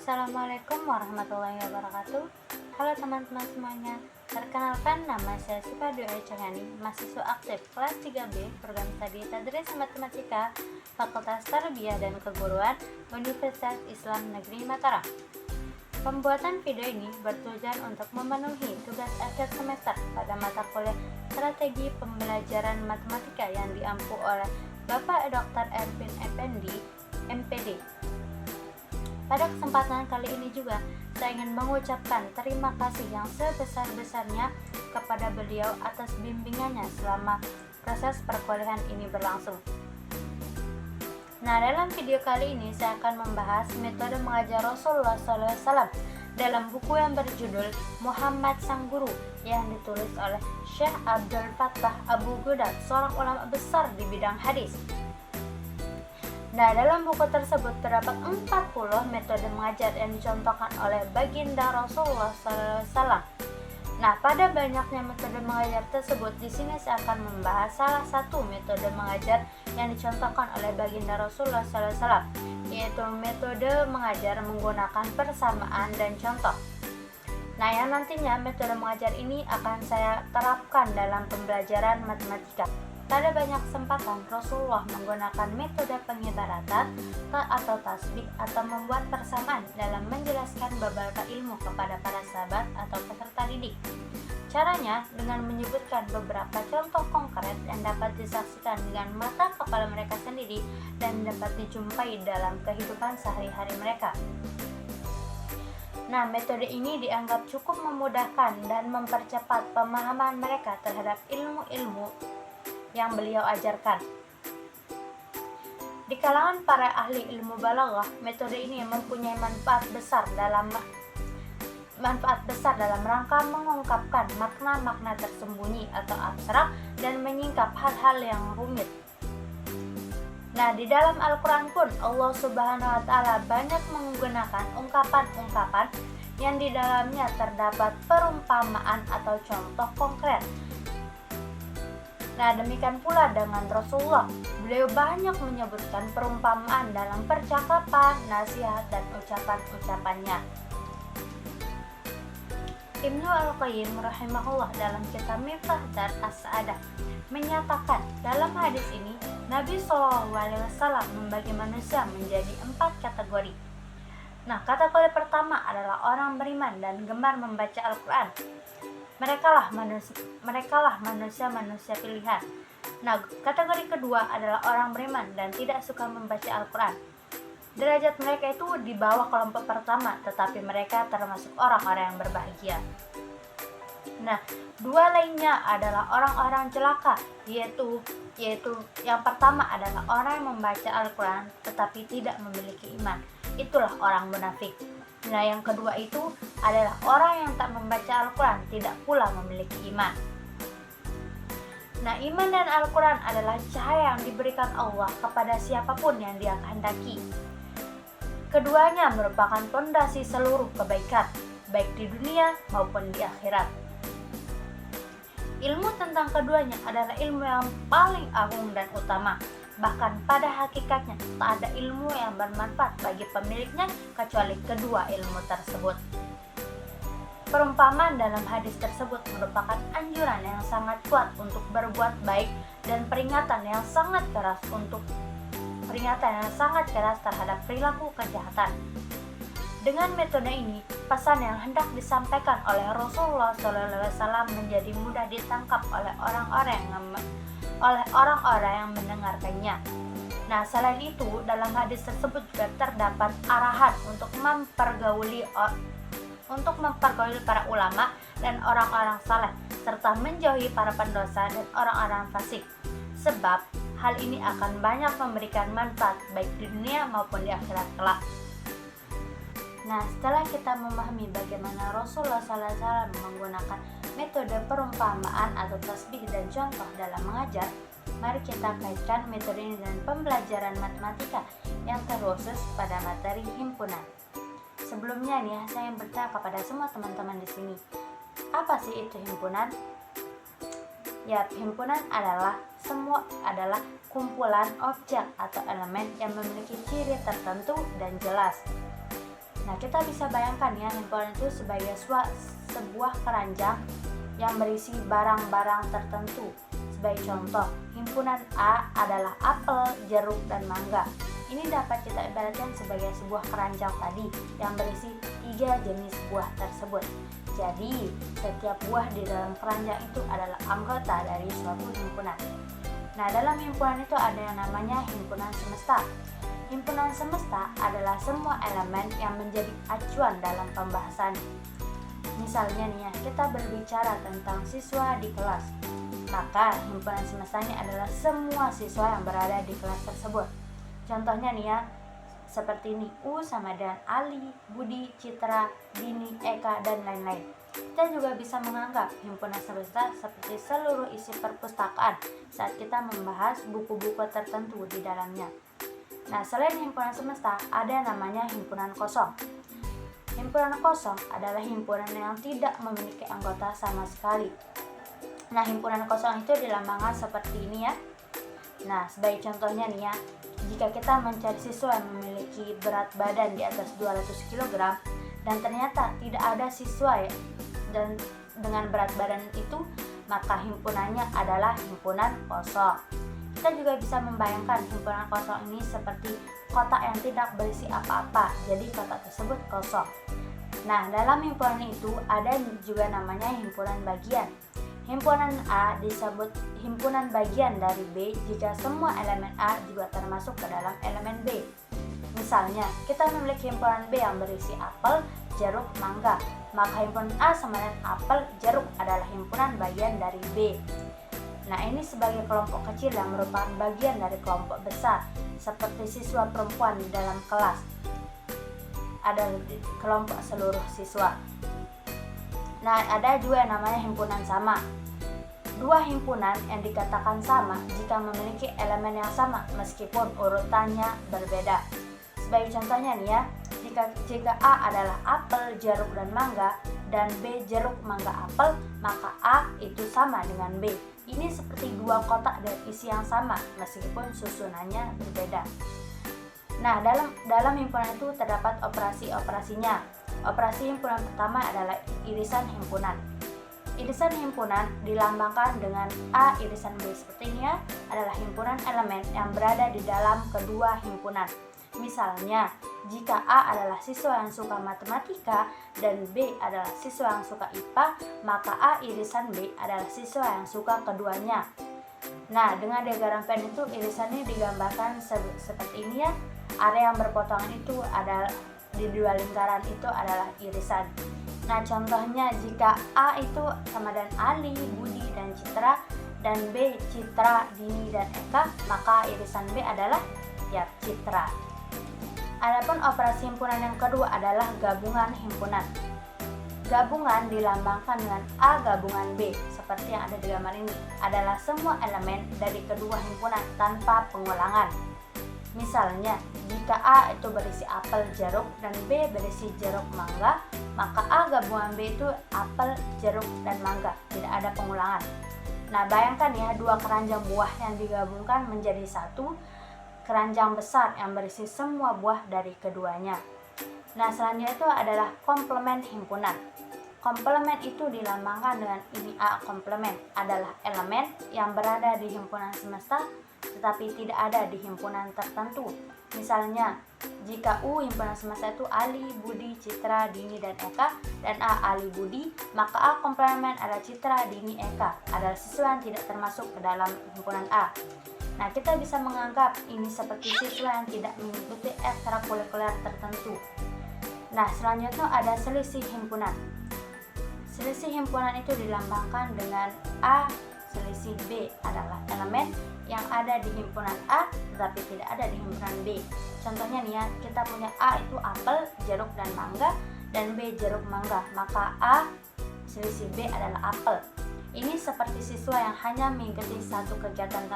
Assalamualaikum warahmatullahi wabarakatuh. Halo teman-teman semuanya. Perkenalkan, nama saya Siva Dwi Cahayani, mahasiswa aktif kelas 3B program studi Tadris Matematika Fakultas Tarbiyah dan Keguruan Universitas Islam Negeri Mataram. Pembuatan video ini bertujuan untuk memenuhi tugas akhir semester pada mata kuliah Strategi Pembelajaran Matematika yang diampu oleh Bapak Dr. Ervin Effendi, MPD. Pada kesempatan kali ini juga, saya ingin mengucapkan terima kasih yang sebesar-besarnya kepada beliau atas bimbingannya selama proses perkuliahan ini berlangsung. Nah, dalam video kali ini saya akan membahas metode mengajar Rasulullah SAW dalam buku yang berjudul Muhammad Sang Guru yang ditulis oleh Syekh Abdul Fattah Abu Ghudat, seorang ulama besar di bidang hadis. Nah, dalam buku tersebut terdapat 40 metode mengajar yang dicontohkan oleh baginda Rasulullah SAW. Nah, pada banyaknya metode mengajar tersebut, di sini saya akan membahas salah satu metode mengajar yang dicontohkan oleh baginda Rasulullah SAW, yaitu metode mengajar menggunakan persamaan dan contoh. Nah, yang nantinya metode mengajar ini akan saya terapkan dalam pembelajaran matematika. Pada banyak kesempatan, Rasulullah menggunakan metode pengibaratan atau tasbih atau membuat persamaan dalam menjelaskan beberapa ilmu kepada para sahabat atau peserta didik. Caranya dengan menyebutkan beberapa contoh konkret yang dapat disaksikan dengan mata kepala mereka sendiri dan dapat dijumpai dalam kehidupan sehari-hari mereka. Nah, metode ini dianggap cukup memudahkan dan mempercepat pemahaman mereka terhadap ilmu-ilmu yang beliau ajarkan. Di kalangan para ahli ilmu balaghah, metode ini mempunyai manfaat besar dalam rangka mengungkapkan makna-makna tersembunyi atau abstrak dan menyingkap hal-hal yang rumit. Nah, di dalam Al-Quran pun Allah Subhanahu wa Ta'ala banyak menggunakan ungkapan-ungkapan yang di dalamnya terdapat perumpamaan atau contoh konkret. Nah, demikian pula dengan Rasulullah. Beliau banyak menyebutkan perumpamaan dalam percakapan, nasihat, dan ucapan-ucapannya. Ibnu Al-Qayyim rahimahullah dalam kitab Miftah Dar As-Sa'adah menyatakan dalam hadis ini Nabi SAW membagi manusia menjadi 4 kategori. Nah, kategori pertama adalah orang beriman dan gemar membaca Al-Quran. Mereka lah manusia-manusia pilihan. Nah, kategori kedua adalah orang beriman dan tidak suka membaca Al-Quran. Derajat mereka itu di bawah kelompok pertama, tetapi mereka termasuk orang-orang yang berbahagia. Nah, dua lainnya adalah orang-orang celaka, yaitu yang pertama adalah orang yang membaca Al-Quran tetapi tidak memiliki iman. Itulah orang munafik. Nah, yang kedua itu adalah orang yang tak membaca Al-Quran, tidak pula memiliki iman. Nah, iman dan Al-Quran adalah cahaya yang diberikan Allah kepada siapapun yang Dia kehendaki. Keduanya merupakan fondasi seluruh kebaikan, baik di dunia maupun di akhirat. Ilmu tentang keduanya adalah ilmu yang paling agung dan utama. Bahkan pada hakikatnya tak ada ilmu yang bermanfaat bagi pemiliknya kecuali kedua ilmu tersebut. Perumpamaan dalam hadis tersebut merupakan anjuran yang sangat kuat untuk berbuat baik dan peringatan yang sangat keras terhadap perilaku kejahatan. Dengan metode ini, pesan yang hendak disampaikan oleh Rasulullah SAW menjadi mudah ditangkap oleh orang-orang yang mendengarkannya. Nah, selain itu, dalam hadis tersebut juga terdapat arahan untuk mempergauli para ulama dan orang-orang saleh, serta menjauhi para pendosa dan orang-orang fasik. Sebab hal ini akan banyak memberikan manfaat baik di dunia maupun di akhirat kelak. Nah, setelah kita memahami bagaimana Rasulullah SAW menggunakan metode perumpamaan atau tasbih dan contoh dalam mengajar, mari kita kaitkan metode ini dengan pembelajaran matematika yang terkhusus pada materi himpunan. Sebelumnya nih, saya ingin bertanya kepada semua teman-teman di sini, apa sih itu himpunan? Ya, himpunan adalah kumpulan objek atau elemen yang memiliki ciri tertentu dan jelas. Nah, kita bisa bayangkan ya, himpunan itu sebagai sebuah keranjang yang berisi barang-barang tertentu. Sebagai contoh, himpunan A adalah apel, jeruk, dan mangga. Ini dapat kita ibaratkan sebagai sebuah keranjang tadi yang berisi 3 jenis buah tersebut. Jadi, setiap buah di dalam keranjang itu adalah anggota dari suatu himpunan. Nah, dalam himpunan itu ada yang namanya himpunan semesta. Himpunan semesta adalah semua elemen yang menjadi acuan dalam pembahasan. Misalnya nih ya, kita berbicara tentang siswa di kelas. Maka himpunan semestanya adalah semua siswa yang berada di kelas tersebut. Contohnya nih ya, seperti ini, U sama dengan Ali, Budi, Citra, Dini, Eka, dan lain-lain. Kita juga bisa menganggap himpunan semesta seperti seluruh isi perpustakaan saat kita membahas buku-buku tertentu di dalamnya. Nah, selain himpunan semesta, ada namanya himpunan kosong. Himpunan kosong adalah himpunan yang tidak memiliki anggota sama sekali. Nah, himpunan kosong itu dilambangkan seperti ini ya. Nah, sebagai contohnya nih ya, jika kita mencari siswa yang memiliki berat badan di atas 200 kg dan ternyata tidak ada siswa ya, dan dengan berat badan itu, maka himpunannya adalah himpunan kosong. Kita juga bisa membayangkan himpunan kosong ini seperti kotak yang tidak berisi apa-apa, jadi kotak tersebut kosong. Nah, dalam himpunan itu ada juga namanya himpunan bagian. Himpunan A disebut himpunan bagian dari B jika semua elemen A juga termasuk ke dalam elemen B. Misalnya, kita memiliki himpunan B yang berisi apel, jeruk, mangga, maka himpunan A sama dengan apel, jeruk adalah himpunan bagian dari B. Nah, ini sebagai kelompok kecil yang merupakan bagian dari kelompok besar, seperti siswa perempuan di dalam kelas. Ada kelompok seluruh siswa. Nah, ada juga yang namanya himpunan sama. Dua himpunan yang dikatakan sama jika memiliki elemen yang sama meskipun urutannya berbeda. Sebagai contohnya nih ya, jika A adalah apel, jeruk, dan mangga, dan B jeruk, mangga, apel, maka A itu sama dengan B. Ini seperti dua kotak dan isi yang sama meskipun susunannya berbeda. Nah, dalam himpunan itu terdapat operasi-operasinya. Operasi himpunan pertama adalah irisan himpunan. Irisan himpunan dilambangkan dengan A irisan B. Seperti ini ya, adalah himpunan elemen yang berada di dalam kedua himpunan. Misalnya, jika A adalah siswa yang suka matematika dan B adalah siswa yang suka IPA, maka A irisan B adalah siswa yang suka keduanya. Nah, dengan diagram Venn itu irisannya digambarkan seperti ini ya. Area yang berpotongan itu adalah di dua lingkaran itu adalah irisan. Nah, contohnya jika A itu sama dengan Ali, Budi, dan Citra, dan B Citra, Dini, dan Eka, maka irisan B adalah ya Citra. Adapun operasi himpunan yang kedua adalah gabungan himpunan. Gabungan dilambangkan dengan A gabungan B, seperti yang ada di gambar ini, adalah semua elemen dari kedua himpunan tanpa pengulangan. Misalnya, jika A itu berisi apel, jeruk, dan B berisi jeruk, mangga, maka A gabungan B itu apel, jeruk, dan mangga, tidak ada pengulangan. Nah, bayangkan ya, dua keranjang buah yang digabungkan menjadi satu keranjang besar yang berisi semua buah dari keduanya. Nah, selanjutnya itu adalah komplement himpunan. Komplement itu dilambangkan dengan ini. A komplement adalah elemen yang berada di himpunan semesta tetapi tidak ada di himpunan tertentu. Misalnya, jika U himpunan semesta itu Ali, Budi, Citra, Dini, dan Eka, dan A Ali, Budi, maka A komplement adalah Citra, Dini, Eka adalah siswa yang tidak termasuk ke dalam himpunan A. Nah, kita bisa menganggap ini seperti siswa yang tidak mengikuti ekstrakurikuler tertentu. Nah, selanjutnya ada selisih himpunan. Selisih himpunan itu dilambangkan dengan A selisih B adalah elemen yang ada di himpunan A tetapi tidak ada di himpunan B. Contohnya nih ya, kita punya A itu apel, jeruk, dan mangga, dan B jeruk, mangga, maka A selisih B adalah apel. Ini seperti siswa yang hanya mengikuti satu kegiatan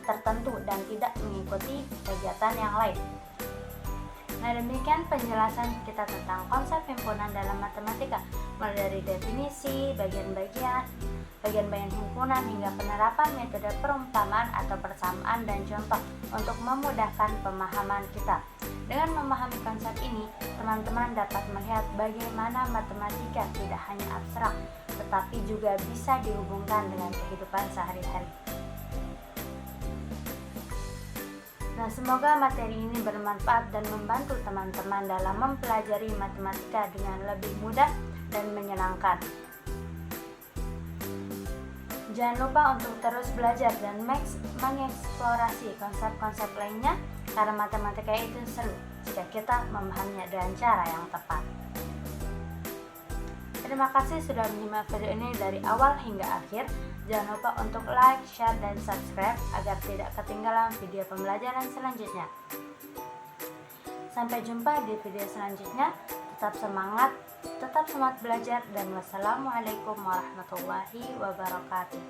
tertentu dan tidak mengikuti kegiatan yang lain. Nah, demikian penjelasan kita tentang konsep himpunan dalam matematika, mulai dari definisi, bagian-bagian himpunan hingga penerapan metode perumpamaan atau persamaan dan contoh untuk memudahkan pemahaman kita. Dengan memahami konsep ini, teman-teman dapat melihat bagaimana matematika tidak hanya abstrak, tetapi juga bisa dihubungkan dengan kehidupan sehari-hari. Nah, semoga materi ini bermanfaat dan membantu teman-teman dalam mempelajari matematika dengan lebih mudah dan menyenangkan. Jangan lupa untuk terus belajar dan mengeksplorasi konsep-konsep lainnya, karena matematika itu seru jika kita memahaminya dengan cara yang tepat. Terima kasih sudah menyimak video ini dari awal hingga akhir. Jangan lupa untuk like, share, dan subscribe agar tidak ketinggalan video pembelajaran selanjutnya. Sampai jumpa di video selanjutnya. Tetap semangat belajar, dan wassalamualaikum warahmatullahi wabarakatuh.